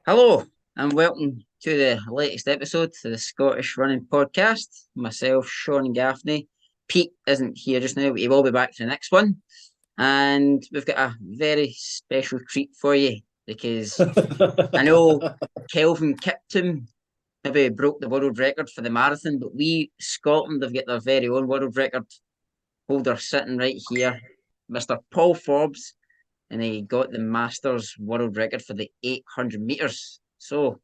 Hello and welcome to the latest episode of the Scottish Running Podcast. Myself, Sean Gaffney. Pete isn't here just now, but he will be back for the next one. And we've got a very special treat for you because I know Kelvin Kiptum maybe broke the world record for the marathon, but we, Scotland, have got their very own world record holder sitting right here, Mr. Paul Forbes, and he got the Masters world record for the 800 metres. So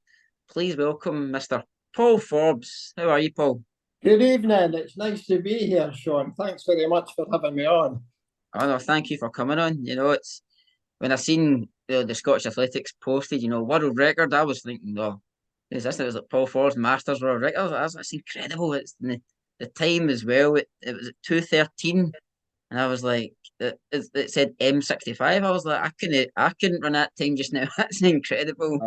please welcome Mr. Paul Forbes. How are you, Paul? Good evening. It's nice to be here, Sean. Thanks very much for having me on. Oh no, thank you for coming on. It's when I seen the Scottish Athletics posted, world record, I was thinking, oh, is this? It was like Paul Forbes Masters world record. That's incredible. It's the time as well. It was at 2:13, and I was like, it said M65. I was like, I couldn't run that time just now. That's incredible.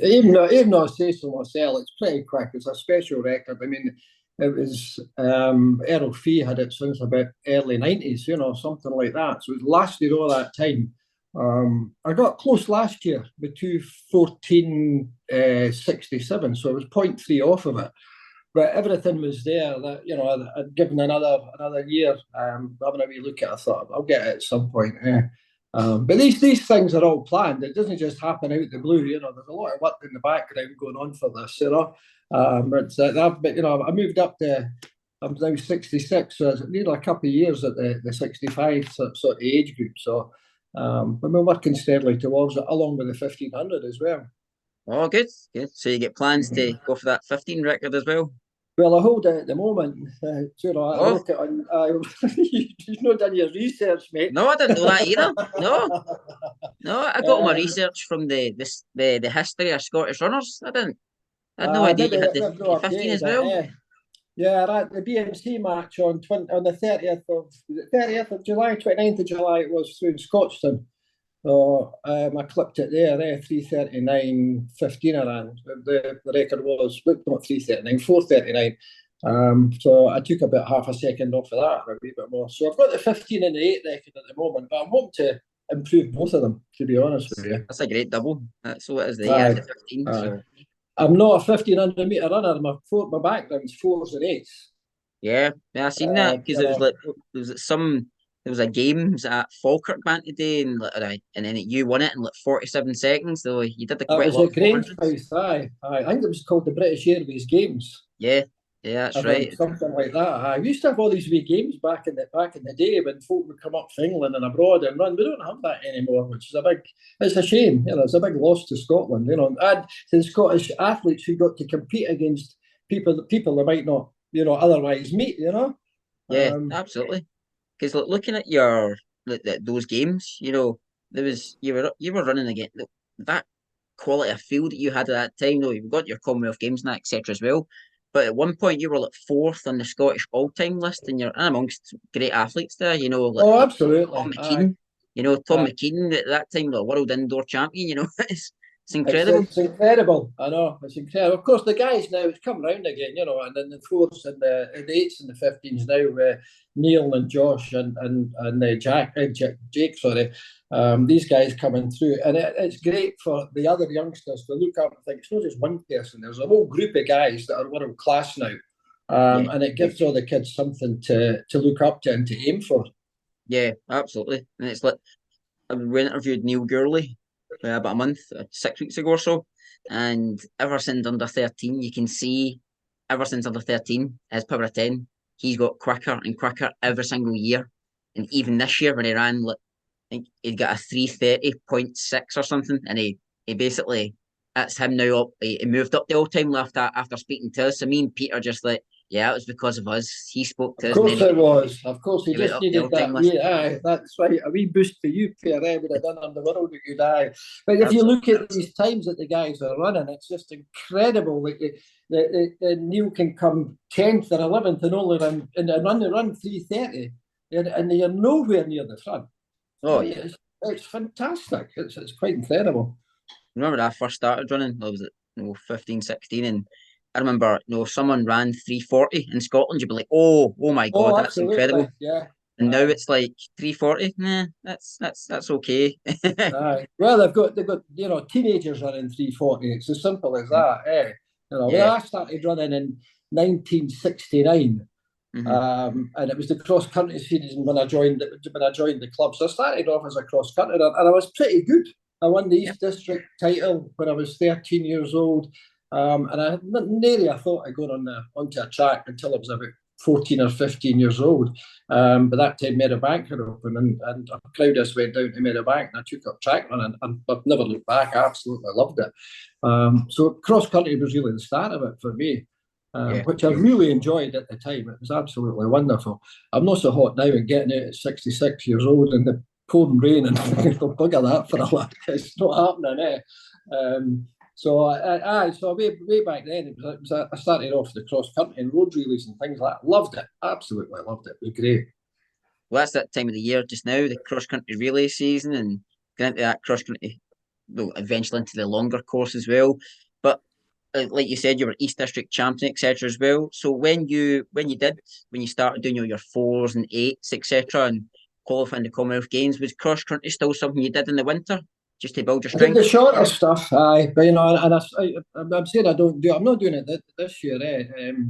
Even though I say so myself, it's pretty quick. It's a special record. I mean, it was Errol Fee had it since about early 90s, something like that. So it lasted all that time. I got close last year with 2:14.67, so it was point 0.3 off of it. But everything was there that I'd given another year having a wee look at it. I thought I'll get it at some point. But these things are all planned. It doesn't just happen out of the blue. There's a lot of work in the background going on for this. I moved up to. I'm now 66, so it's nearly a couple of years at the 65 sort of age group. So I've been working steadily towards it, along with the 1500 as well. Oh, good, good. So you get plans to go for that 15 record as well? Well, I hold it at the moment. I Oh, look at on. You've not done your research, mate. no, I didn't know that either. No, no, I got all my research from the history of Scottish runners. I had no idea Maybe you had they've the not 15 updated as well. it. Yeah, right. The BMC match on the 30th of July, 29th of July, it was through in Scotstoun. So I clipped it there, 3:39.15 I ran. The record was, not 3:39, 4:39. So I took about half a second off of that, or a wee bit more. So I've got the 15 and the 8 record at the moment, but I'm hoping to improve both of them, to be honest with you. That's a great double. That's what it is, the 8 and Aye, the 15. aye. So, I'm not a 1500 metre runner. My background's fours and eights. yeah, I seen that because You it was know, like, there was a games at Falkirk back today, and then you won it in like 47 seconds. So you did that quite a was lot at of 400s. Grangemouth, aye. I think it was called the British Airways Games. Yeah, yeah, that's I think right. something like that. I used to have all these wee games back in the day when folk would come up from England and abroad and run. We don't have that anymore, which is it's a shame. It's a big loss to Scotland. And to the Scottish athletes who got to compete against people they might not, otherwise meet. Yeah, Um, absolutely. Because looking at your those games, there was you were running again that quality of field that you had at that time. Though you've got your Commonwealth Games and that etc. as well. But at one point you were like fourth on the Scottish all-time list, and you're amongst great athletes there. oh, Like absolutely. Tom Aye, McKean. Tom aye. McKean at that time, the world indoor champion. It's It's, incredible. it's incredible. I know it's incredible. Of course, the guys now it's come round again, and then the fours and the eights and the 15s now. Neil and Josh and Jake. Sorry, these guys coming through, and it's great for the other youngsters to look up and think it's not just one person. There's a whole group of guys that are world class now, Yeah, and it gives all the kids something to look up to and to aim for. yeah, absolutely. And it's like we interviewed Neil Gourley about a month, 6 weeks ago or so, and ever since under 13, you can see ever since under 13, his power of 10, he's got quicker and quicker every single year. And even this year, when he ran, like, I think he'd got a 3:30.6 or something, and he basically, that's him now up. He moved up the all time after speaking to us. So me and Peter just like, yeah, it was because of us. He spoke to Of us, and then course it was. Of course, he he went just up the needed all time that. list. That's right. A wee boost for you, Pierre. Would have done on the world that you'd But if you look Absolutely. at these times that the guys are running, it's just incredible. Like the Neil can come 10th or 11th and only run 3:30, and you're nowhere near the front. Oh yeah. It's fantastic. It's quite incredible. Remember when I first started running? I was at 15, 16, and I remember someone ran 3:40 in Scotland. You'd be like, oh my god, Oh, that's absolutely. incredible. Yeah. And now it's like 340. Nah, that's okay. Well, they've got teenagers running 340. It's as simple as that. When Yeah. I started running in 1969, Hmm. and it was the cross country season when I joined the club. So I started off as a cross country, and I was pretty good. I won the Yeah. East District title when I was 13 years old, and I nearly I thought I'd go onto a track until I was about 14 or 15 years old. But that time Meadowbank had opened, and a crowd just went down to Meadowbank, and I took up track running, and I've never looked back. I absolutely loved it. So cross country was really the start of it for me. Yeah. Which I really enjoyed at the time. It was absolutely wonderful. I'm not so hot now and getting out at 66 years old in the pouring rain and the bugger that for a lad. It's not happening, eh? So way back then, I started off the cross country and road relays and things like that. Loved it, absolutely loved it. It was great. Well, that's that time of the year just now, the cross country relay season, and getting into that cross country, well, eventually into the longer course as well. But like you said, you were East District champion, etc. as well. So when you started doing your fours and eights, etc., and qualifying the Commonwealth Games, was cross country still something you did in the winter just to build your I did the strength? shorter stuff, aye, but I'm saying I don't do. I'm not doing it this year,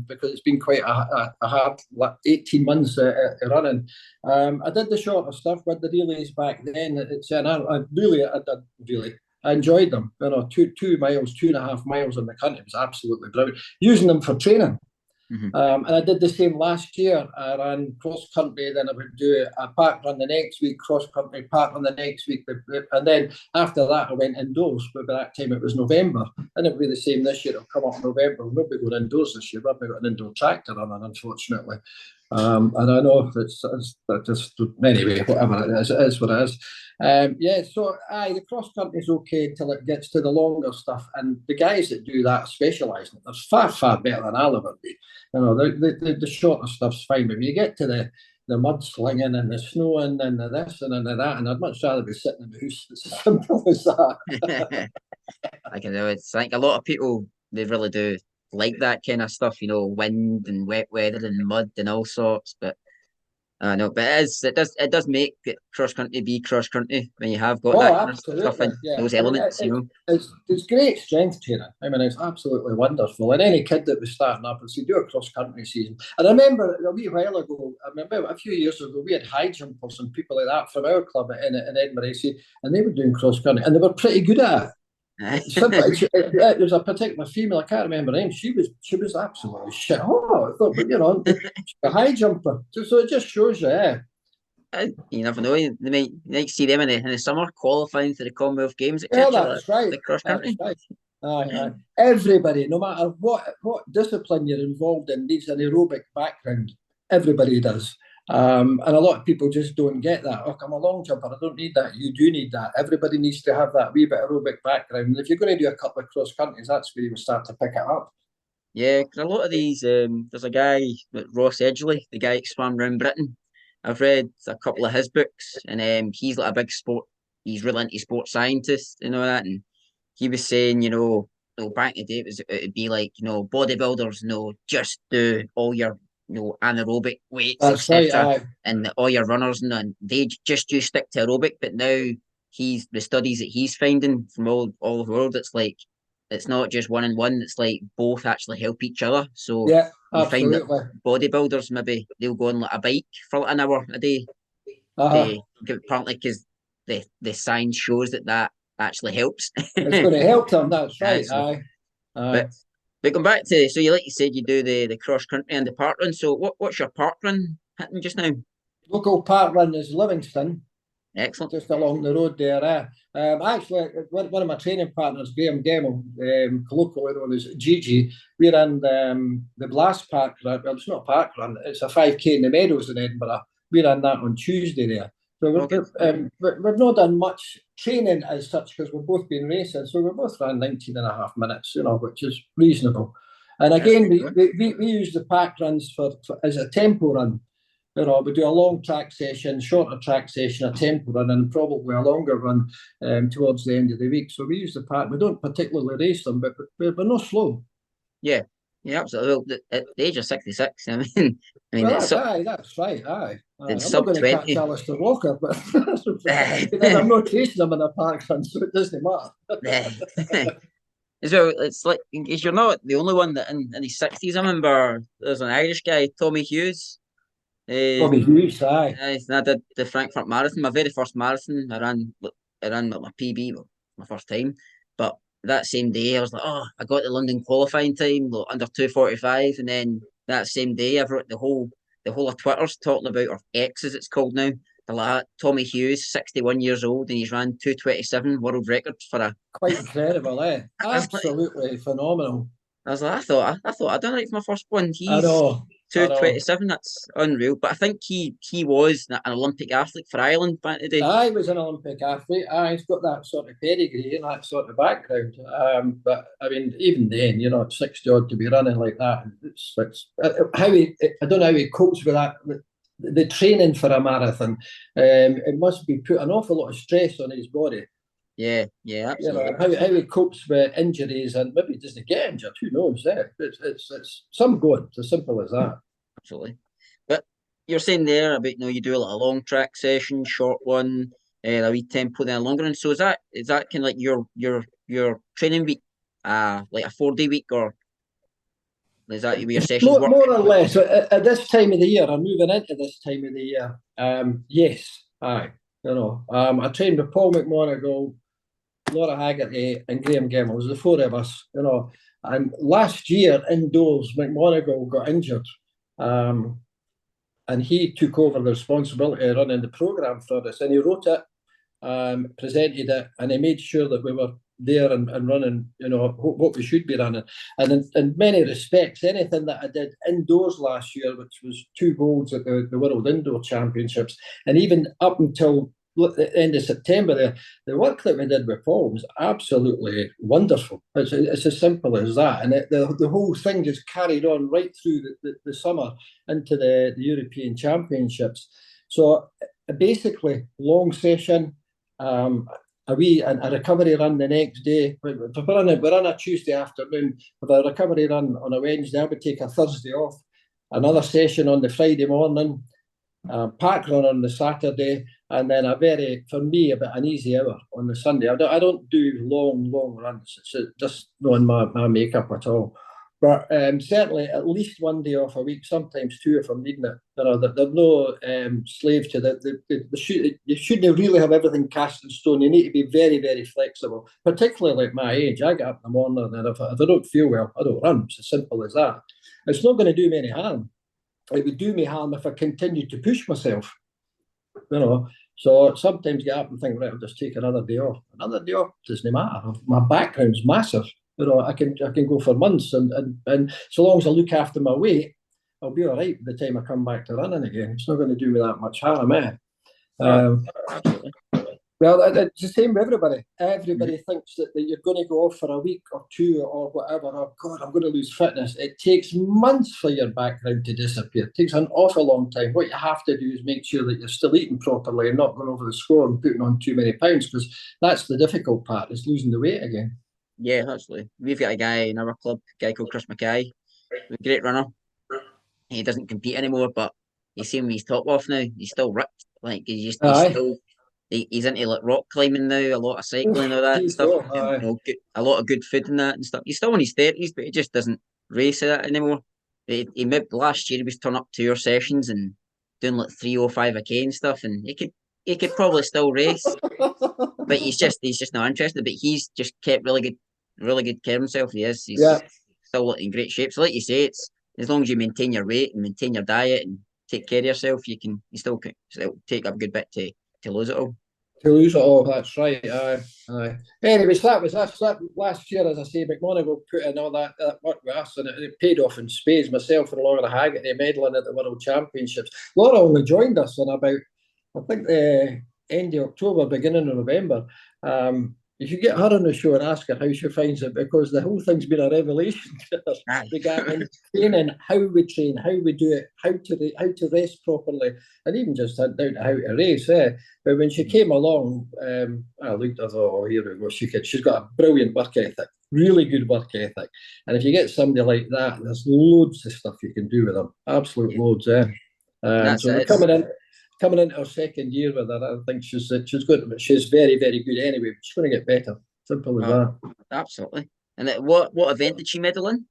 because it's been quite a hard 18 months running. I did the shorter stuff with the relays back then. And I did really. I enjoyed them. 2 miles, 2.5 miles in the country was absolutely brilliant. Using them for training. Hmm. And I did the same last year. I ran cross country, then I would do a park run the next week, cross country, park run the next week. And then after that, I went indoors. But by that time, it was November. And it'll be the same this year. It'll come up in November. We'll be going indoors this year. We've got an indoor tractor running, unfortunately. And I know it's just, anyway, whatever it is what it is. So the cross country is okay until it gets to the longer stuff. And the guys that do that specialise in it, they're far, far better than I'll ever be. The shorter stuff's fine, but when you get to the mudslinging and the snowing and the this and the that, and I'd much rather be sitting in the house. It's as simple as that. I can know it's like a lot of people they really do like that kind of stuff, wind and wet weather and mud and all sorts. But I know, but it does make cross country be cross country when you have got Oh, that kind of stuff absolutely. in Yeah. those I mean, elements. it's great strength training. I mean, it's absolutely wonderful. And any kid that was starting up, and so do a cross country season. And I remember a wee while ago, about a few years ago, we had high jumpers and people like that from our club in Edinburgh, AC, and they were doing cross country, and they were pretty good at it. There's a particular female, I can't remember her name. She was absolutely shit. Oh, I thought, but she's a high jumper. So it just shows you, You never know. You might see them in the summer qualifying for the Commonwealth Games, Well, etc. that's right. The cross That's country. right. Aye. Everybody, no matter what discipline you're involved in, needs an aerobic background. Everybody does. And a lot of people just don't get that. Oh, I'm a long jumper. I don't need that. You do need that. Everybody needs to have that wee bit aerobic background. And if you're going to do a couple of cross countries, that's where you will start to pick it up. Yeah, 'cause a lot of these, there's a guy, Ross Edgley, the guy that swam around Britain. I've read a couple of his books, and he's like a big he's really into sports scientist and all that. And he was saying, back in the day, it'd be like, bodybuilders, just do all your, anaerobic weights, That's right. etc. Aye. And all your runners, and they just do stick to aerobic. But now the studies that he's finding from all over the world, it's like, it's not just one and one. It's like both actually help each other. So Yeah, you find that absolutely. bodybuilders maybe they'll go on like a bike for like an hour a day. Uh-huh. They partly because the science shows that actually helps. It's going to help them. That's right. So, Aye. but Aye. but going back to so you said you do the cross country and the park run. So what's your park run happening just now? Local park run is Livingston, Excellent. just along the road there. Actually, one of my training partners, Graham Gemmell, colloquially known as Gigi, we're in the Blast Park run. Well, it's not a park run, it's a 5K in the Meadows in Edinburgh. We're in that on Tuesday there. So Okay. we've not done much training as such because we've both been racing. So we've both ran 19 and a half minutes, which is reasonable. And That's again, good we, going. we, we use the park runs for as a tempo run. We do a long track session, shorter track session, a tempo run, and probably a longer run towards the end of the week. So we use the park. We don't particularly race them, but we're not slow. Yeah, absolutely. Well, at the age of 66, I mean, Well, it's so that's right. Aye. then I'm not sub going to catch 20. Alistair Walker, but I'm not chasing him in a park run, so it doesn't matter. As well, it's like because you're not the only one that in his 60s. I remember there's an Irish guy, Tommy Hughes. Tommy Hughes, aye. I did the Frankfurt Marathon, my very first marathon. I ran with my PB, well, my first time. But that same day, I was like, oh, I got the London qualifying time, like, under 2:45, and then that same day, I wrote the whole of Twitter's talking about, or X as it's called now. The like, Tommy Hughes, 61 years old, and he's ran 2:27 world record for a. Quite incredible, eh? I was like, Absolutely phenomenal. I thought I done it for my first one. I He's know, I two know. twenty seven. That's unreal. But I think he was an Olympic athlete for Ireland back in the day. I was an Olympic athlete. He's got that sort of pedigree and that sort of background. But I mean, even then, at 60 odd to be running like that, it's how he. I don't know how he copes with that. The training for a marathon, it must be put an awful lot of stress on his body. Yeah, absolutely. How he copes with injuries, and maybe he doesn't get injured. Who knows? It's some good. It's as simple as that. Absolutely. But you're saying there about you do a lot of long track session, short one, a wee tempo, then a longer one. So is that kind of like your training week, like a 4 day week, or is that where your sessions work? More or less at this time of the year. I'm moving into this time of the year. Yes, aye. I trained with Paul McMonagle, Laura Haggerty, and Graham Gemmell. The four of us. And last year indoors, McMonagle got injured, and he took over the responsibility of running the program for us. And he wrote it, presented it, and he made sure that we were there and running, what we should be running. And in many respects, anything that I did indoors last year, which was 2 golds at the World Indoor Championships, and even up until the end of September, the work that we did with Paul was absolutely wonderful. It's as simple as that. And the whole thing just carried on right through the summer into the European Championships. So basically, long session, a recovery run the next day. We're on a Tuesday afternoon with a recovery run on a Wednesday. I would take a Thursday off, another session on the Friday morning, park run on the Saturday, and then for me, about an easy hour on the Sunday. I don't do long runs. It's just not in my makeup at all. But certainly at least 1 day off a week, sometimes 2 if I'm needing it. They're no slave to that. You shouldn't really have everything cast in stone. You need to be very, very flexible, particularly at my age. I get up in the morning and if I don't feel well, I don't run. It's as simple as that. It's not going to do me any harm. It would do me harm if I continued to push myself. So sometimes get up and think, right, I'll just take another day off. Another day off doesn't matter. My background's massive. I can go for months, and so long as I look after my weight, I'll be all right by the time I come back to running again. It's not going to do me that much harm, eh? Absolutely. Well, it's the same with everybody. Everybody thinks that you're going to go off for a week or 2 or whatever. Oh, God, I'm going to lose fitness. It takes months for your background to disappear. It takes an awful long time. What you have to do is make sure that you're still eating properly and not going over the score and putting on too many pounds, because that's the difficult part, is losing the weight again. Yeah, absolutely. We've got a guy in our club, a guy called Chris Mackay, a great runner. He doesn't compete anymore, but you see him with his top off now. He's still ripped. Like he's still he's into like rock climbing now, a lot of cycling and all that and stuff. A lot of good food and that and stuff. He's still in his 30s, but he just doesn't race that anymore. He maybe last year he was turning up to your sessions and doing like 3:05 and stuff, and he could probably still race, but he's just not interested. But he's just kept really good care of himself. He's still in great shape. So like you say, it's as long as you maintain your weight and maintain your diet and take care of yourself, you still take up a good bit to lose it all. To lose it all, that's right. Aye. Anyways, that was us. That last year, as I say, McMonagle put in all that work with us, and it paid off in spades. Myself and Laura Haggerty medaling at the World Championships. Laura only joined us in about, I think, the end of October, beginning of November. You should get her on the show and ask her how she finds it, because the whole thing's been a revelation to her regarding training, how we train, how we do it, how to rest properly, and even just down to how to race. But when she came along, I looked, I thought, oh, here we go. She's got a brilliant work ethic, really good work ethic. And if you get somebody like that, there's loads of stuff you can do with them, absolute loads. So we're coming in. coming into her second year with her. I think she's good. She's very, very good anyway. She's going to get better. Simple as that. Absolutely. And what event did she medal in?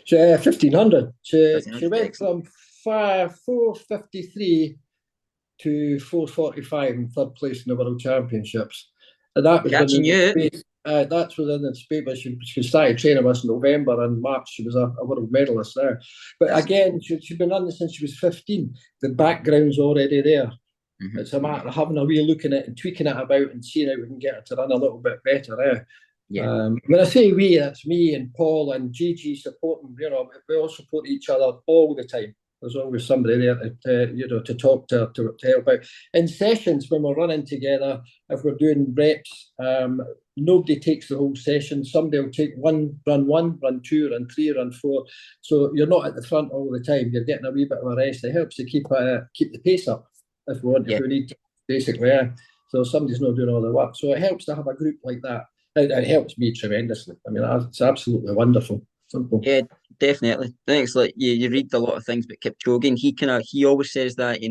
She 1500. She 1500, went excellent. from 453 to 445 in third place in the World Championships. And that was Catching within the you. space. That's within the space. But she started training with us in November, and March she was a world medalist there. But again, she's been running since she was 15. The background's already there. Mm-hmm. It's a matter of having a wee look at it and tweaking it about and seeing how we can get her to run a little bit better there. Yeah. When I say we, that's me and Paul and Gigi supporting. We all support each other all the time. There's always somebody there to talk to help out. In sessions when we're running together, if we're doing reps, nobody takes the whole session. Somebody will take run 2, run 3, run 4. So you're not at the front all the time. You're getting a wee bit of a rest. It helps to keep the pace up if we need to, basically. Yeah. So somebody's not doing all the work. So it helps to have a group like that. It helps me tremendously. I mean, it's absolutely wonderful. Simple. Yeah, definitely. I think it's like you read a lot of things about Kipchoge, and he always says that,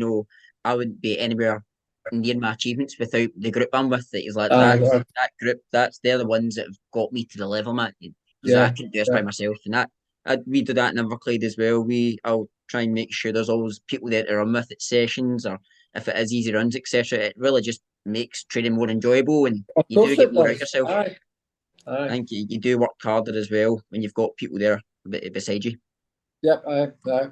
I wouldn't be anywhere near my achievements without the group I'm with. That he's like that group, they're the ones that have got me to the level, man. Because I couldn't do this by myself, and we do that in Everclade as well. I'll try and make sure there's always people there to run with at sessions, or if it is easy runs, etc. It really just makes training more enjoyable, and you do get more out yourself. Aye. I think you do work harder as well when you've got people there beside you. Yep.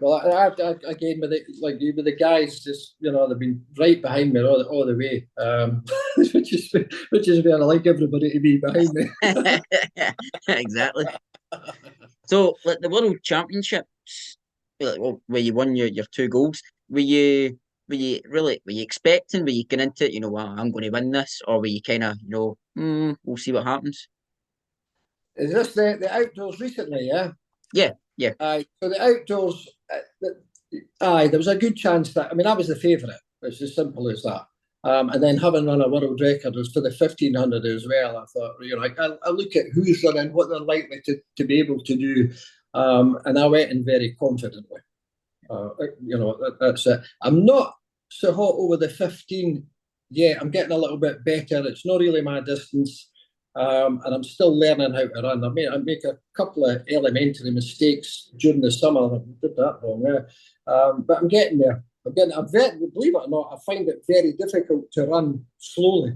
Well, I again with the guys, just they've been right behind me all the way, which is where I like everybody to be behind me. Exactly. So, like the World Championships, where you won your 2 golds, were you expecting? Were you going into it? I'm going to win this, or were you kind of we'll see what happens? Is this the outdoors recently? Yeah. Yeah. Yeah. So the outdoors, there was a good chance that I was the favourite. It's as simple as that. And then having run a world record was for the 1500 as well. I thought, I look at who's running, what they're likely to be able to do, and I went in very confidently. That's it. I'm not so hot over the 15 yet. I'm getting a little bit better. It's not really my distance. And I'm still learning how to run. I make a couple of elementary mistakes during the summer. I did that wrong, but I'm getting there. Believe it or not, I find it very difficult to run slowly.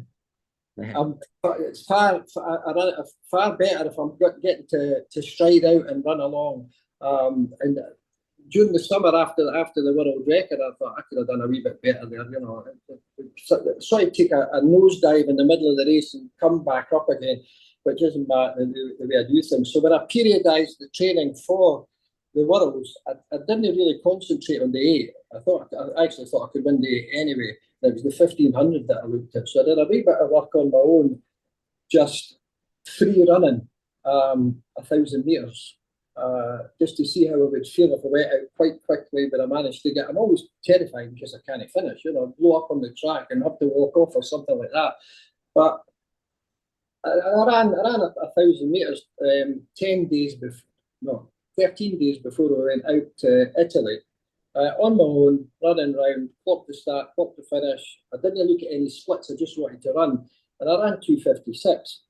It's far better if I'm getting to stride out and run along. And during the summer after the world record, I thought I could have done a wee bit better there. Sort of take a nosedive in the middle of the race and come back up again, which isn't bad the way I do things. So when I periodised the training for the Worlds, I didn't really concentrate on the 8. I actually thought I could win the 8 anyway. It was the 1500 that I looked at. So I did a wee bit of work on my own, just free running 1,000 metres. Just to see how I would feel if I went out quite quickly, but I managed to get. I'm always terrified because I can't finish. Blow up on the track and have to walk off or something like that. But I ran 1,000 metres 13 days before we went out to Italy. On my own, running round, clock to start, clock to finish. I didn't look at any splits. I just wanted to run, and I ran 2:56,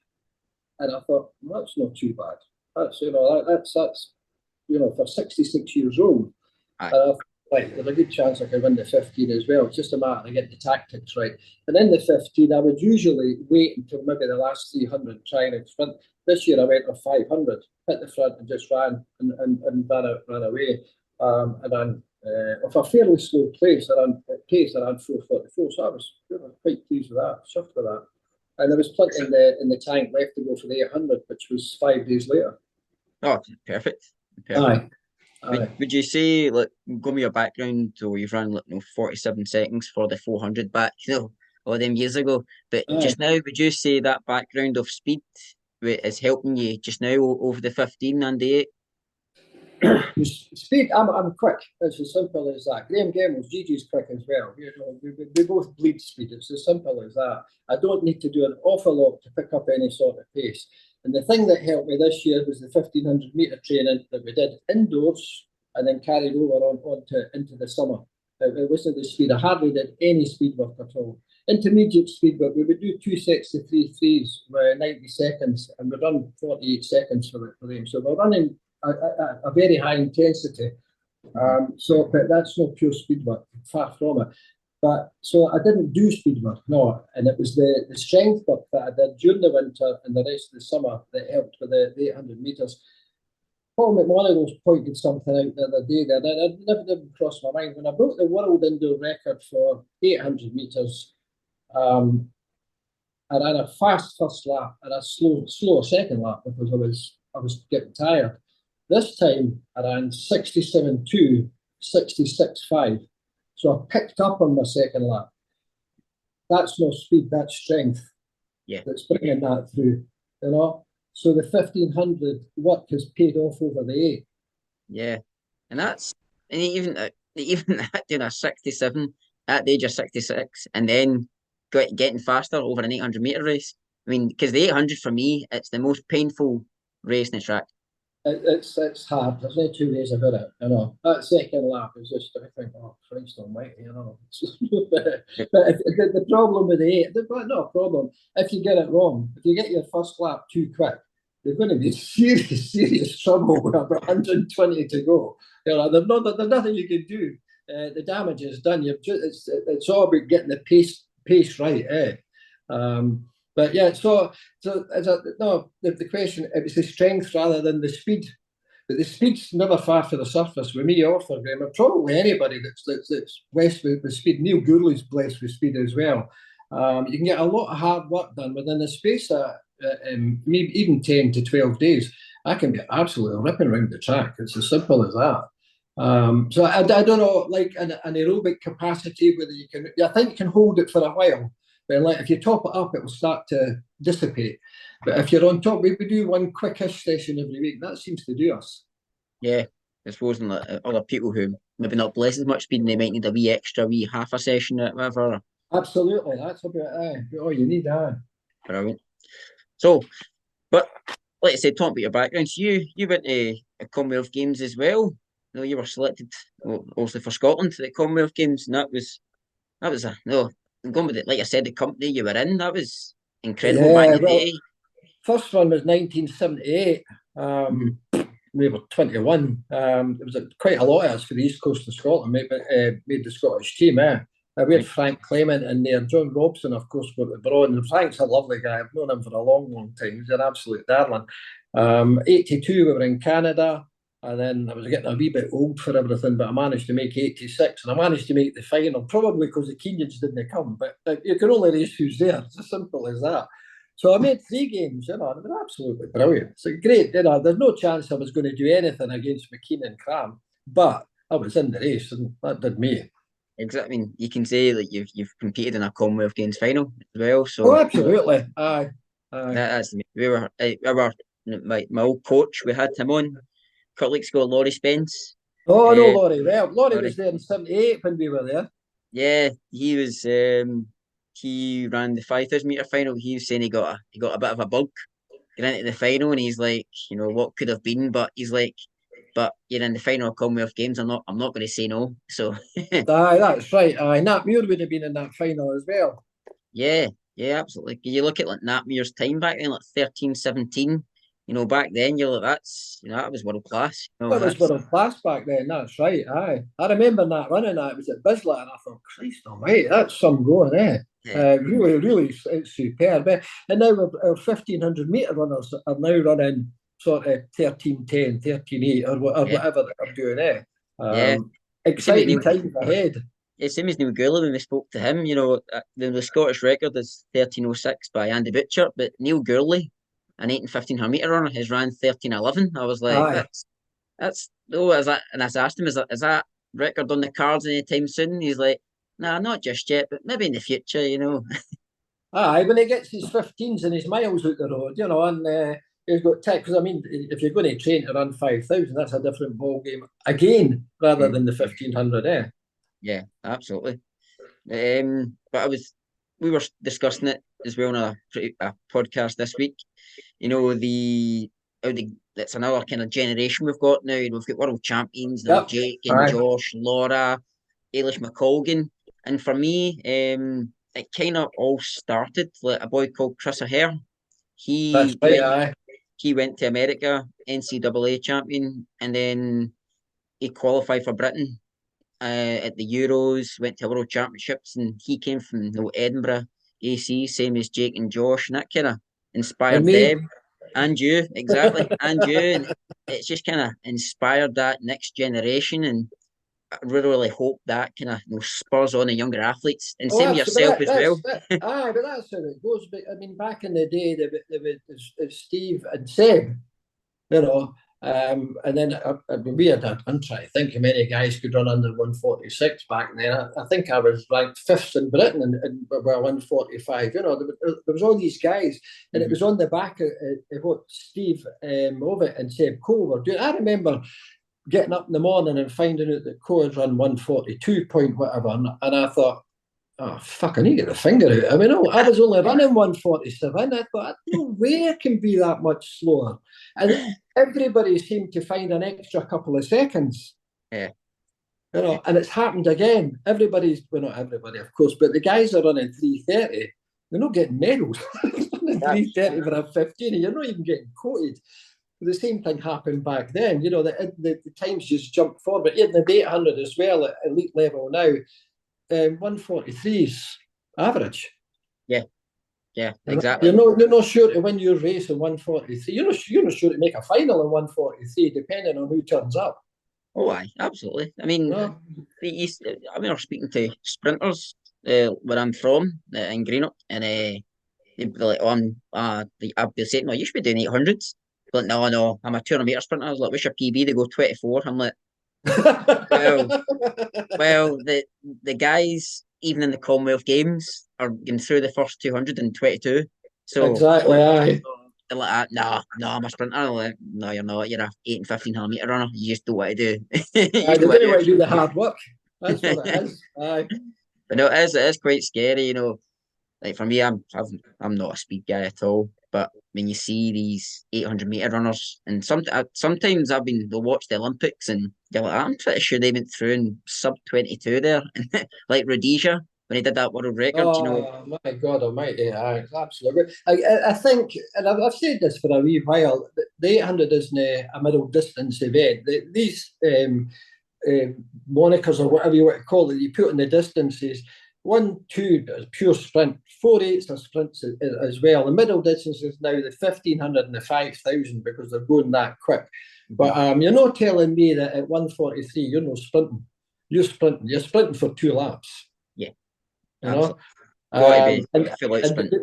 and I thought, well, that's not too bad. That's for 66 years old. There's a good chance I could win the 15 as well. It's just a matter of getting the tactics right. And in the 15, I would usually wait until maybe the last 300 trying to sprint. This year I went for 500, hit the front and just ran and ran away. And then with a fairly slow pace, I ran 4:44. So I was quite pleased with that, chuffed with that. And there was plenty in the tank left to go for the 800, which was 5 days later. Oh, perfect. Aye. Would you say, like, go with your background, so you've run 47 seconds for the 400 back, all them years ago, but just now, would you say that background of speed is helping you just now over the 15 and the 8? Speed, I'm quick. It's as simple as that. Graham Gemmell's, Gigi's quick as well. We both bleed speed. It's as simple as that. I don't need to do an awful lot to pick up any sort of pace. And the thing that helped me this year was the 1,500 metre training that we did indoors and then carried over into the summer. It wasn't the speed. I hardly did any speed work at all. Intermediate speed work, we would do 2 sets of 3 threes, 90 seconds, and we'd run 48 seconds for them. So we're running a very high intensity. But that's not pure speed work, far from it. But so I didn't do speed work, no, and it was the strength work that I did during the winter and the rest of the summer that helped with the 800 meters. Paul McMonagle's pointed something out the other day that it never crossed my mind. When I broke the world indoor record for 800 meters, I ran a fast first lap and a slow second lap because I was getting tired. This time I ran 67.2, 66.5. So I picked up on my second lap. That's no speed, that's strength. Yeah. That's bringing that through, you know. So the 1500 work has paid off over the 8. Yeah, and even that doing a 67 at the age of 66, and then getting faster over an 800-meter race. I mean, because the 800 for me, it's the most painful race in the track. It's hard. There's no two ways about it. You know, that second lap is just I think, oh Christ Almighty, you know. but the problem with the 8, not a problem. If you get it wrong, if you get your first lap too quick, you're going to be in serious trouble with about 120 to go. You know, there's nothing you can do. The damage is done. It's all about getting the pace right. But yeah, so the question, it was the strength rather than the speed. But the speed's never far for the surface with me or for Graham. And probably anybody that's blessed with speed. Neil Gourley's blessed with speed as well. You can get a lot of hard work done within the space of maybe even 10 to 12 days. I can be absolutely ripping around the track. It's as simple as that. So I don't know, like an aerobic capacity, whether you can, I think you can hold it for a while. But like if you top it up, it will start to dissipate. But if you're on top, we do one quickish session every week. That seems to do us. Yeah, I suppose like other people who maybe not blessed as much speed, and they might need a wee half a session or whatever. Absolutely, that's about all you need. Brilliant. So, but like I said, talking about your background, so you went to Commonwealth Games as well. You know, you were selected, also for Scotland to the Commonwealth Games, and that was going with it. Like I said, the company you were in, that was incredible back in the day. First one was 1978. We were 21. There was quite a lot of us for the East Coast of Scotland made the Scottish team. We had Frank Clement in there. John Robson, of course, got the bronze. Frank's a lovely guy. I've known him for a long time. He's an absolute darling. 82, we were in Canada. And then I was getting a wee bit old for everything, but I managed to make 86. And I managed to make the final, probably because the Kenyans didn't come. But you can only race who's there. It's as simple as that. So I made 3 games, and they were absolutely brilliant. So great, there's no chance I was going to do anything against McKean and Cram, but I was in the race, and that did me. Exactly. I mean, you can say that you've competed in a Commonwealth Games final as well. So absolutely, aye. That's we were my old coach. We had him on a couple weeks ago, Laurie Spence. Oh, no, Laurie. Well, Laurie was there in 78 when we were there. Yeah, he was. He ran the 5,000-meter final. He was saying he got a bit of a bug getting into the final, and he's like, what could have been, but he's like, but you're in the final of Commonwealth Games. I'm not going to say no. So. Aye, that's right. Aye, Nat Muir would have been in that final as well. Yeah, absolutely. You look at like Nat Muir's time back then, like 13, 17. Back then you're like, that was world class. That was world class back then. That's right. Aye, I remember that running that. It was at Bislett, and I thought, Christ Almighty, that's some going, Yeah. Really, it's superb. And now our 1,500-meter runners are now running sort of 13:10, 13:8, or whatever they're doing. Exciting times ahead. It's same as Neil Gourley when we spoke to him. The Scottish record is 13:06 by Andy Butcher, but Neil Gourley, an 8 and 1,500-meter runner, has ran 13:11. I was like, that's as I asked him, is that record on the cards anytime soon? He's like, nah, not just yet, but maybe in the future, Aye, when he gets his 15s and his miles out the road, and he's got tech. Because I mean, if you're going to train to run 5,000, that's a different ball game again, rather than the 1,500. Yeah, absolutely. But we were discussing it as well on a podcast this week. It's another kind of generation we've got now. We've got world champions, Jake and Josh, Laura, Ailish McColgan. And for me, it kind of all started like a boy called Chris O'Hare. That's He right, went aye. he went to America, NCAA champion, and then he qualified for Britain at the Euros, went to World Championships, and he came from Edinburgh AC, same as Jake and Josh, and that kind of And inspired me. them. And you, exactly, and you, and it's just kind of inspired that next generation, and I really hope that kind of spurs on the younger athletes, and Oh, same absolutely. yourself as well. Aye, but that's how it goes. But I mean, back in the day, there was Steve and Seb, you know, and then we had, I'm trying to think how many guys could run under 146 back then. I think I was ranked fifth in Britain and well, 145. You know, there was all these guys, and it was on the back of what Steve Ovett and Seb Cole were doing. I remember getting up in the morning and finding out that Cole had run 142 point whatever, and I thought, oh, fuck, I need to get the finger out. I mean, I was only running 147. I thought, no way I can be that much slower. And everybody seemed to find an extra couple of seconds. Yeah. You know, and it's happened again. Everybody's, well, not everybody, of course, but the guys are running 330. They're not getting medals. Running 330 for a 15, you're not even getting quoted. The same thing happened back then. You know, the times just jumped forward. Even the 800 as well at elite level now. 143 is average. Yeah, exactly. You're not sure to win your race in 143. You're not sure to make a final in 143, depending on who turns up. Oh, aye, absolutely. I mean, I mean, we're speaking to sprinters where I'm from in Greenock, and they'd be like, "Oh, I'd be saying, no, you should be doing 800s." But no, I'm a 200 meter sprinter. I was like, "What's your PB?" They go 24. I'm like, well, well, the guys, even in the Commonwealth Games, are getting through the first 200 in 22. So Exactly. Aye. they're like, no, I'm a sprinter. I'm like, no, you're not. You're a 8 and 1500 meter runner. You just do what I do. You Aye, just they do what didn't I want do. to do the hard work. That's what it is. Aye. But no, it is quite scary. Like for me, I'm not a speed guy at all. But when you see these 800 meter runners, and sometimes they'll watch the Olympics, and they're like, I'm pretty sure they went through in sub 22 there, like Rhodesia when he did that world record. Oh my God Almighty! Aye, absolutely. I think, and I've said this for a wee while. The 800 isn't a middle distance event. These monikers or whatever you want to call it, you put in the distances. 1, 2 is pure sprint. 4 8s are sprints as well. The middle distance is now the 1500 and the 5000 because they're going that quick. But you're not telling me that at 143 you're not sprinting. You're sprinting. You're sprinting for 2 laps. Yeah, you know. got to be And, full out sprint.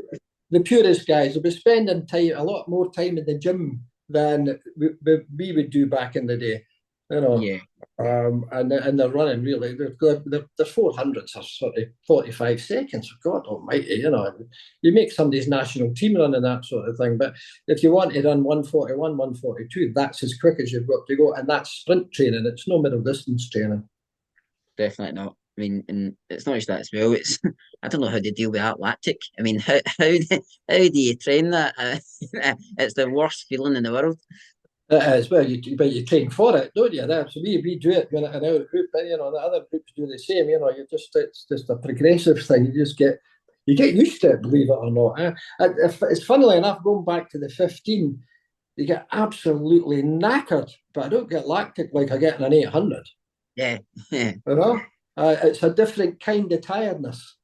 the purest guys will be spending a lot more time in the gym than we would do back in the day. You know. Yeah. And they're running really. The 400s are sort of 45 seconds. God Almighty, you know, you make somebody's national team running that sort of thing. But if you want to run 141, 142, that's as quick as you've got to go, and that's sprint training. It's no middle distance training. Definitely not. I mean, and it's not just that as well. It's I don't know how to deal with that lactic. I mean, how do you train that? It's the worst feeling in the world. It is. Well, you train for it, don't you? That's we do it in our group, you know, the other groups do the same. You know, it's just a progressive thing. You get used to it, believe it or not. It's funnily enough, going back to the 15, you get absolutely knackered, but I don't get lactic like I get in an 800. Yeah. You know, it's a different kind of tiredness.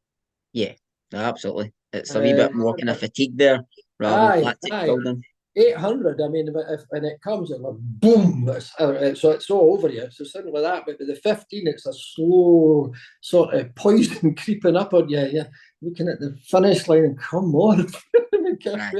Yeah, no, absolutely. It's a wee bit more kind of fatigue there rather than Aye, lactic aye. building. 800, I mean, if and it comes, it's like boom, so it's all over you. So something like that. But with the 15, it's a slow sort of poison creeping up on you. You're looking at the finish line and come on. Yeah.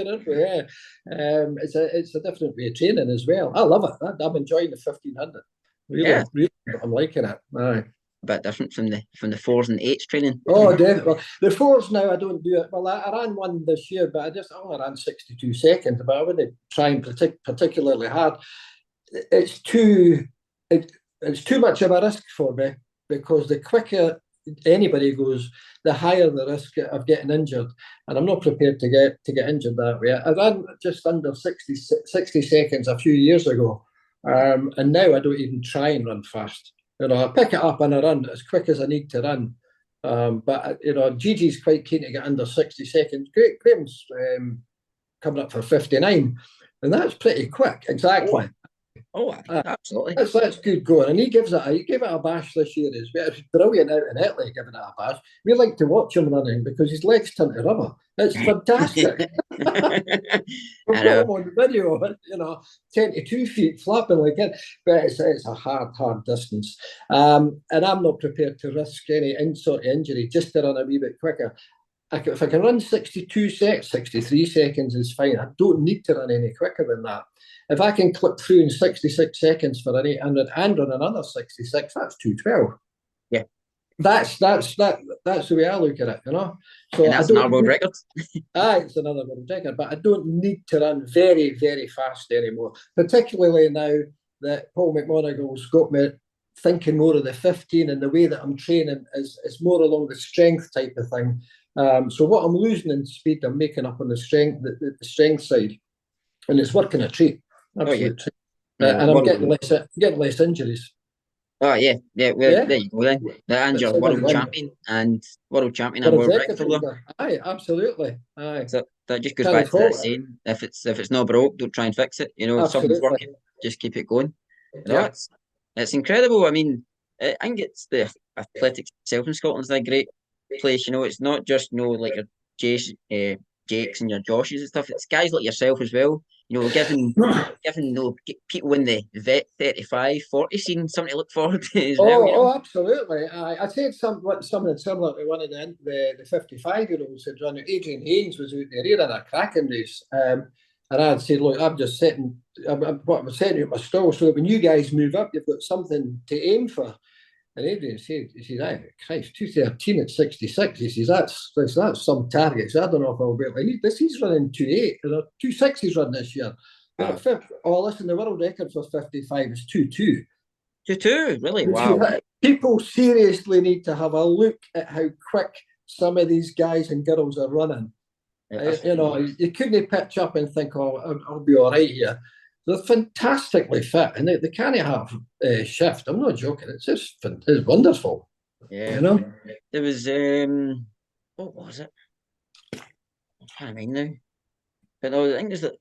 It's a different way of training as well. I love it. I'm enjoying the 1500. Really, I'm liking it. Aye. A bit different from the 4s and 8s training. Oh, definitely. The 4s now, I don't do it. Well, I ran one this year, but I only ran 62 seconds, but I wouldn't try and particularly hard. It's too much of a risk for me because the quicker anybody goes, the higher the risk of getting injured. And I'm not prepared to get injured that way. I ran just under 60 seconds a few years ago. And now I don't even try and run fast. I pick it up and I run as quick as I need to run. But Gigi's quite keen to get under 60 seconds. Graham's coming up for 59, and that's pretty quick. Exactly. Oh, absolutely. That's good going. And he gave it a bash this year as well. It's brilliant out in Italy giving it a bash. We like to watch him running because his legs turn to rubber. It's fantastic. We've got him on video, 22 feet flapping like it. But it's a hard distance. And I'm not prepared to risk any sort of injury just to run a wee bit quicker. If I can run 63 seconds is fine. I don't need to run any quicker than that. If I can clip through in 66 seconds for an 800 and run another 66, that's 212. Yeah. That's the way I look at it, So and that's another world record. It's another world record, but I don't need to run very, very fast anymore, particularly now that Paul McMonagall's got me thinking more of the 15, and the way that I'm training is more along the strength type of thing. So what I'm losing in speed, I'm making up on the strength side, and it's working a treat. Absolutely. And I'm getting less injuries. Oh yeah. There you go then. And you're world champion and world record holder. Aye, absolutely. Aye. So that just goes back to that saying: if it's not broke, don't try and fix it. If something's working, just keep it going. It's incredible. I mean, I think it's the athletics itself in Scotland's a great place. It's not just like your Jakes and your Joshes and stuff. It's guys like yourself as well. Giving people in the vet 35, 40 scene something to look forward to as well. Oh, absolutely. I said something similar to one of the 55-year-olds who'd run it. Adrian Haynes was out there. He ran a cracking race. And I'd say, look, I'm just setting at my stall so that when you guys move up, you've got something to aim for. And Adrian said, Christ, 213 at 66. He says, that's some targets. I don't know if I'll be like this. He's running 28. 26 he's run this year. Listen, the world record for 55 is 2.2. 2.2, really? Wow. People seriously need to have a look at how quick some of these guys and girls are running. You couldn't pitch up and think, I'll be all right here. They're fantastically fit, and they can't have shift. I'm not joking. It's wonderful. Yeah. There was what was it? I can't remember now. But no, I think there's the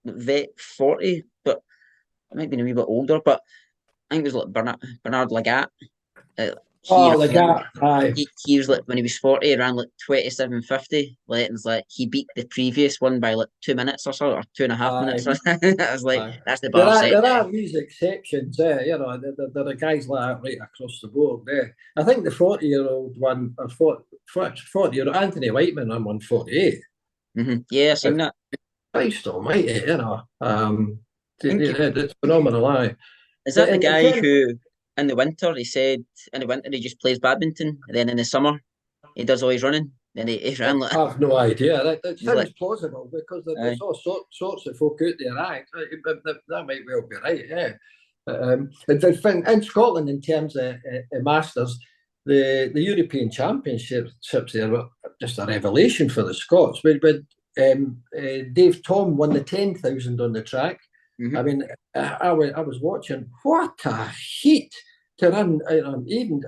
vet 40, but I might be a wee bit older. But I think it was like Bernard Lagat. Lagat. He was like when he was 40, he ran like 27:50. And he beat the previous one by like 2 minutes or so, or 2.5 minutes. I was like, that's the bar set. There are these exceptions, there are guys like that right across the board. I think the 40-year-old one, or 40-year-old Anthony Whiteman ran 148. Mm-hmm. Yeah, I've seen that. Christ almighty, it's phenomenal. Is that the guy who? In the winter, he said, he just plays badminton. And then in the summer, he does all his running. Then he ran like... I have no idea. That sounds plausible because there's all sorts of folk out there. That might well be right, yeah. In Scotland, in terms of Masters, the European Championships there were just a revelation for the Scots. But Dave Tom won the 10,000 on the track. Mm-hmm. I mean, I was watching. What a heat to run! Even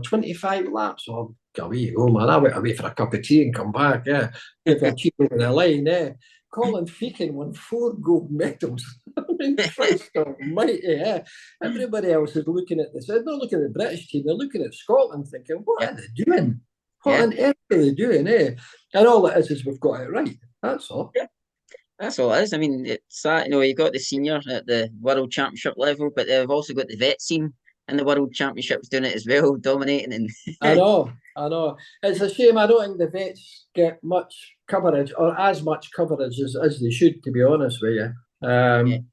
25 laps. Oh, away you go, man! I went away for a cup of tea and come back. Yeah, if I cheap over the line. Yeah, Colin Feakin won 4 gold medals. I mean, Christ almighty! Yeah, everybody else is looking at this. They're not looking at the British team. They're looking at Scotland, thinking, "What are they doing? What on earth are they doing?" And all it is we've got it right. That's all. Yeah. That's all it is. I mean, it's that, you've got the senior at the World Championship level, but they've also got the vet scene in the World Championships doing it as well, dominating. And I know. It's a shame. I don't think the vets get much coverage or as much coverage as they should, to be honest with you. I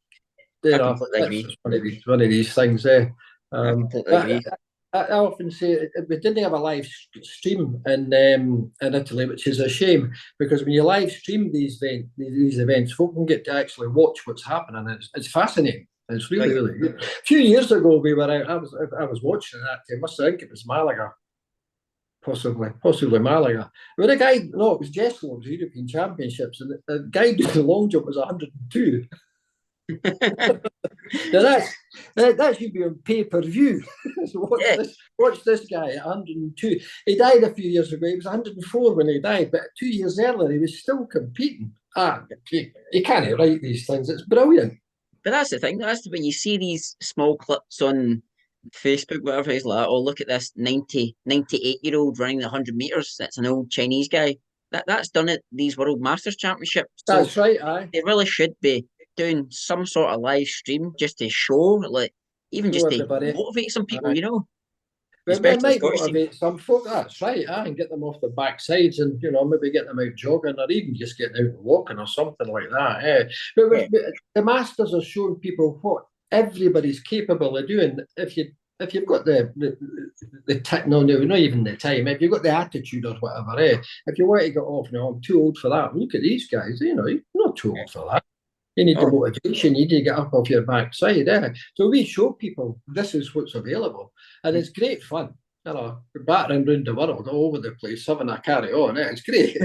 completely agree. It's one of these things there. I completely agree. I often say we didn't have a live stream in Italy, which is a shame because when you live stream these events, folk can get to actually watch what's happening. It's fascinating. It's really good. A few years ago, we were out. I was watching that. I think it was Malaga, possibly Malaga. But a guy, it was Jeslo, it was European Championships, and the guy doing the long jump was 102. Now that should be on pay-per-view. So Yeah, watch this guy at 102. He died a few years ago. He was 104 when he died, but 2 years earlier he was still competing. You can't write these things. It's brilliant. but that's the thing. That's when you see these small clips on Facebook, whatever, he's like, oh, look at this 98-year-old running the 100 meters. That's an old Chinese guy. That's done at these World Masters Championships. So That's right, aye. they really should be doing some sort of live stream just to show, like, even Show just to everybody. motivate some people, Aye. But it especially the might Scottish team. motivate some folk. That's right, aye, and get them off the backsides, and maybe get them out jogging, or even just getting out and walking or something like that. But Yeah. the Masters are showing people what everybody's capable of doing if you've got not even the time, if you've got the attitude or whatever, if you want to get off, I'm too old for that. Look at these guys, you're not too old for that. You need the Oh, motivation. You need to get up off your backside. So we show people this is what's available, and it's great fun. Battering around the world, all over the place, having a carry on. It's great.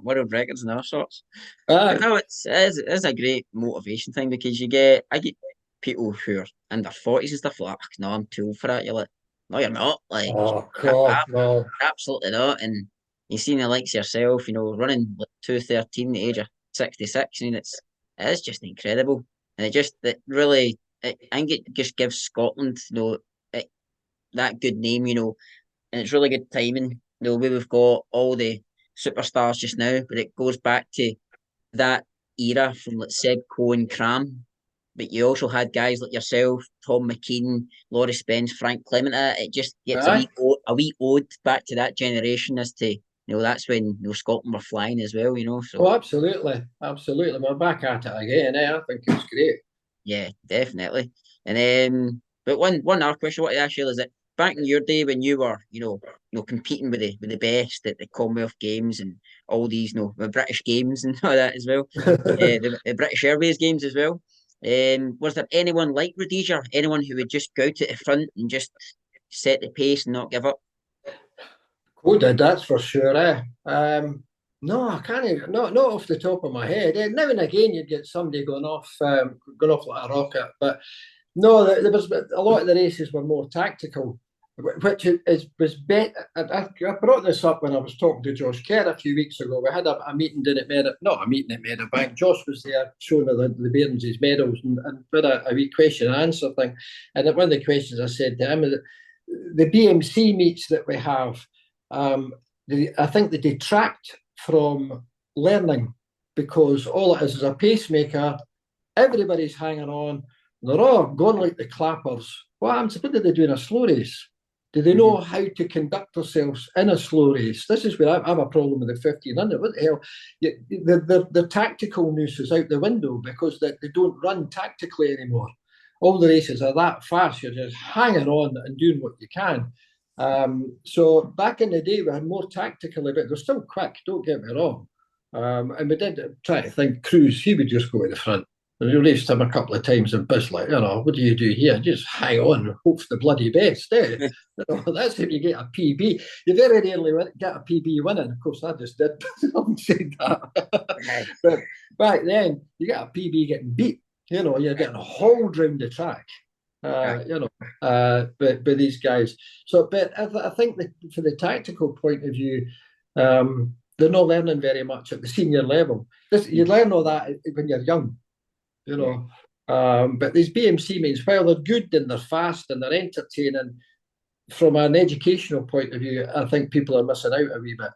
world records and all sorts. But Aye. no, it's a great motivation thing because I get people who are in their 40s and stuff like, no, I'm too old for that. You're like, no, you're not. Like, Oh God, no. absolutely not. And you seen the likes of yourself, running like 2:13 at the age of 66. I mean, it is just incredible. And it really, I think it just gives Scotland, it, that good name, and it's really good timing. The way we've got all the superstars just now, but it goes back to that era from like Seb Coe and Cram. But you also had guys like yourself, Tom McKean, Laurie Spence, Frank Clement. It just gets Aye. a wee ode back to that generation as to that's when Scotland were flying as well. So Oh, absolutely, absolutely. We're back at it again. I think it's great. yeah, definitely. And but one other question I want to ask you is that back in your day when you were, competing with the best at the Commonwealth Games and all these, the British Games and all that as well, the British Airways Games as well. Was there anyone like Rhodesia? Anyone who would just go to the front and just set the pace and not give up? Who did, that's for sure. No, I can't even, not off the top of my head. Now and again, you'd get somebody going off like a rocket. But no, there was a lot of the races were more tactical, which was better. I brought this up when I was talking to Josh Kerr a few weeks ago. We had a meeting down at not a meeting at Meadowbank. Josh was there showing the bairns his medals and did a wee question and answer thing. And one of the questions I said to him is that the BMC meets that we have, I think they detract from learning because all it is a pacemaker. Everybody's hanging on. They're all going like the clappers. What do they do in a slow race? Do they know how to conduct themselves in a slow race? This is where I have a problem with the 1500. What the hell? The tactical news is out the window because they don't run tactically anymore. All the races are that fast. You're just hanging on and doing what you can. So back in the day, we had more tactical, but they're still quick, don't get me wrong. And we did try to think Cruz, he would just go to the front. And we raced him a couple of times and Buzz like, what do you do here? Just hang on and hope for the bloody best. That's if you get a PB. You very rarely get a PB winning. Of course, I just did. I'm saying that. But back then, you get a PB getting beat. You're getting hauled round the track. But these guys. So, but I think that for the tactical point of view, they're not learning very much at the senior level. You learn all that when you're young. But these BMC means, while they're good and they're fast and they're entertaining, from an educational point of view, I think people are missing out a wee bit.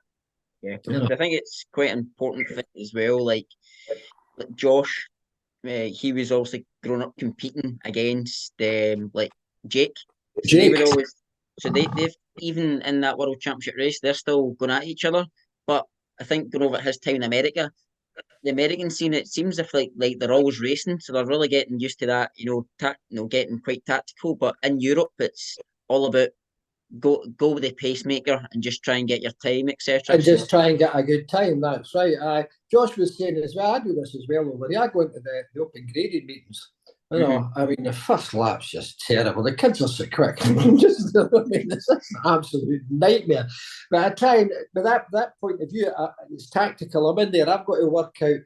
Yeah, I think it's quite an important thing as well. Like Josh, he was also grown up competing against like Jake. So they would always, they've even in that World Championship race, they're still going at each other. But I think going over his time in America, the American scene, it seems if like they're always racing, so they're really getting used to that, getting quite tactical. But in Europe, it's all about go with the pacemaker and just try and get your time, etc. And just try and get a good time. That's right. Josh was saying as well, I do this as well over here. I go into the open graded meetings. I mean, the first lap's just terrible. The kids are so quick. It's an absolute nightmare. But I try and, but that point of view, it's tactical. I'm in there. I've got to work out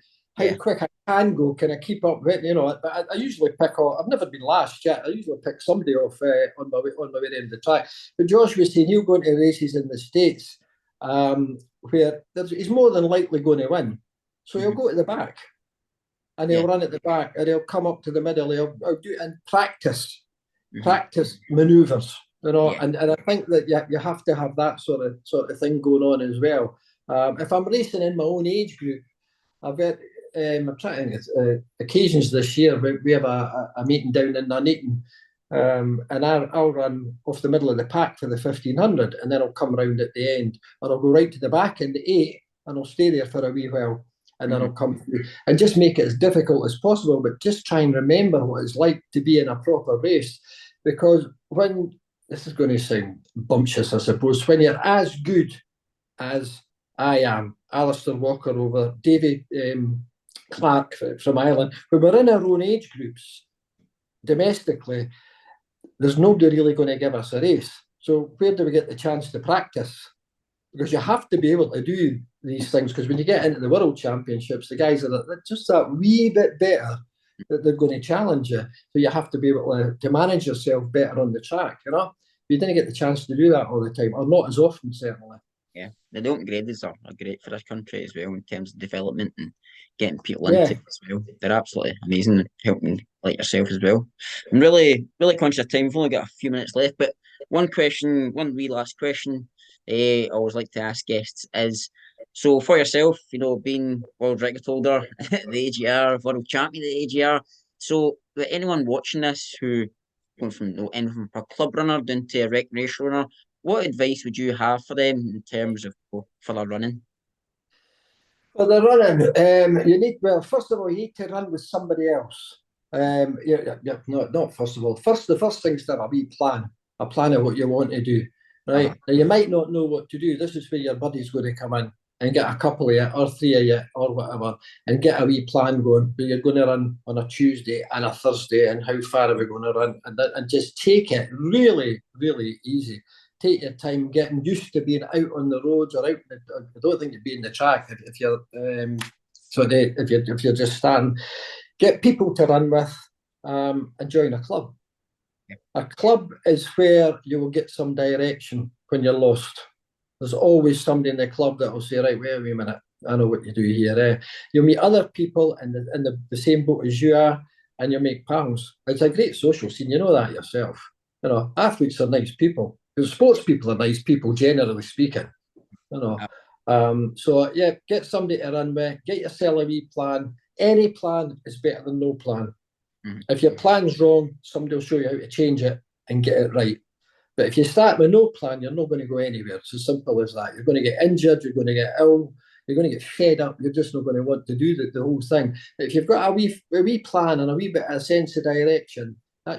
how quick I can go. Can I keep up with it? You know, but I usually pick off. I've never been last yet. I usually pick somebody off on my way down the track. But Josh was saying he'll go into races in the States, where he's more than likely going to win. So he'll go to the back, and he'll run at the back, and he'll come up to the middle. He'll do it and practice manoeuvres. You know, and I think that you have to have that sort of thing going on as well. If I'm racing in my own age group, I've got I'm trying occasions this year. We have a meeting down in Nuneaton, and I'll run off the middle of the pack for the 1500, and then I'll come round at the end, or I'll go right to the back in the 8, and I'll stay there for a wee while, and then I'll come through and just make it as difficult as possible, but just try and remember what it's like to be in a proper race, because when this is going to sound bumptious, I suppose, when you're as good as I am, Alistair Walker over Davy Clark from Ireland, when we're in our own age groups domestically, there's nobody really going to give us a race. So where do we get the chance to practice? Because you have to be able to do these things, because when you get into the World Championships, the guys are just that wee bit better that they're going to challenge you. So you have to be able to manage yourself better on the track, you know? You didn't get the chance to do that all the time, or not as often, certainly. Yeah, the Don't graders are great for this country as well in terms of development and getting people into it as well. They're absolutely amazing, helping like yourself as well. I'm really, really conscious of time. We've only got a few minutes left, but one wee last question I always like to ask guests is, so for yourself, you know, being world record holder at the AGR, world champion at the AGR, so that anyone watching this who going from anything from a club runner down to a recreational runner, what advice would you have for them in terms of for their running? Well, the running, you need, well, first of all, you need to run with somebody else. Not first of all. The first thing's to have a wee plan, a plan of what you want to do, right? Now, you might not know what to do. This is where your buddy's going to come in and get a couple of you, or 3 of you, or whatever, and get a wee plan going. But you're going to run on a Tuesday and a Thursday, and how far are we going to run? And just take it really, really easy. Take your time getting used to being out on the roads or out. I don't think you'd be in the track if you're if you're just starting. Get people to run with, and join a club. Yeah. A club is where you will get some direction when you're lost. There's always somebody in the club that will say, right, wait a minute, I know what you do here. You'll meet other people in the same boat as you are, and you'll make pals. It's a great social scene. You know that yourself. You know, athletes are nice people. Because sports people are nice people, generally speaking. You know. So yeah, get somebody to run with, get yourself a wee plan. Any plan is better than no plan. If your plan's wrong, somebody will show you how to change it and get it right. But if you start with no plan, you're not going to go anywhere. It's as simple as that. You're going to get injured, you're going to get ill, you're going to get fed up, you're just not going to want to do the whole thing. But if you've got a wee plan and a wee bit of a sense of direction,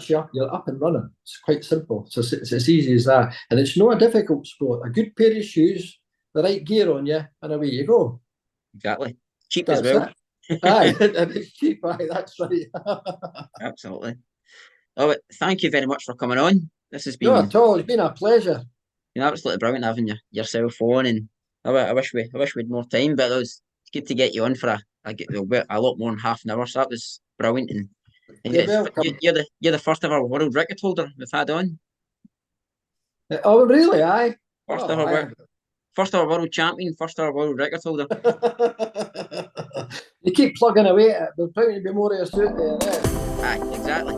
you're up and running. It's quite simple. So it's as easy as that. And it's not a difficult sport. A good pair of shoes, the right gear on you, and away you go. Exactly. Cheap as well. Aye, and it's cheap. Aye, that's right. Absolutely. Oh, thank you very much for coming on. This has been no at all. It's been a pleasure. Absolutely brilliant having yourself on, and I wish we had more time, but it was good to get you on for a lot more than half an hour. So that was brilliant, and You're welcome. You're the first ever world record holder we've had on. Oh, really? Aye. First ever world champion, first ever world record holder. You keep plugging away at it. There's bound to be more of a suit there. Aye, exactly.